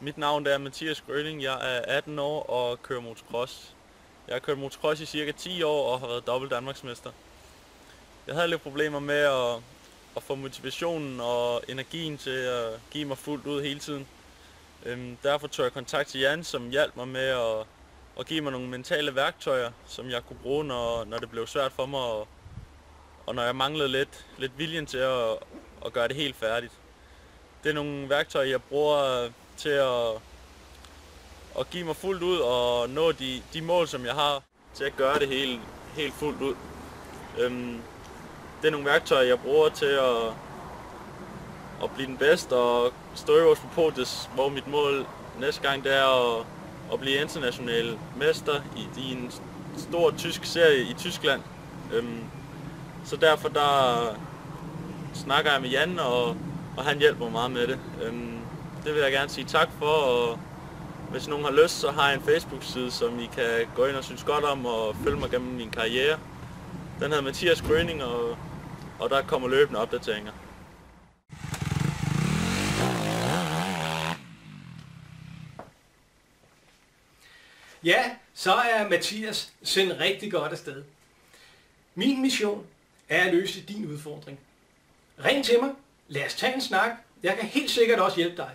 Mit navn er Mathias Grønning. Jeg er 18 år og kører motocross. Jeg har kørt motocross i cirka 10 år og har været dobbelt danmarksmester. Jeg havde lidt problemer med at få motivationen og energien til at give mig fuldt ud hele tiden. Derfor tog jeg kontakt til Jan, som hjalp mig med at give mig nogle mentale værktøjer, som jeg kunne bruge, når det blev svært for mig, og når jeg manglede lidt viljen til at gøre det helt færdigt. Det er nogle værktøjer, jeg bruger til at give mig fuldt ud og nå de mål, som jeg har, til at gøre det helt fuldt ud. Det er nogle værktøjer, jeg bruger til at blive den bedste og stå øverst på podiet, hvor mit mål næste gang det er at blive international mester i en stor tysk serie i Tyskland. Så derfor snakker jeg med Jan, og han hjælper mig meget med det. Det vil jeg gerne sige tak for, og hvis nogen har lyst, så har jeg en Facebook-side, som I kan gå ind og synes godt om og følge mig gennem min karriere. Den hedder Mathias Grønning, og der kommer løbende opdateringer. Ja, så er Mathias sendt rigtig godt afsted. Min mission er at løse din udfordring. Ring til mig, lad os tage en snak. Jeg kan helt sikkert også hjælpe dig.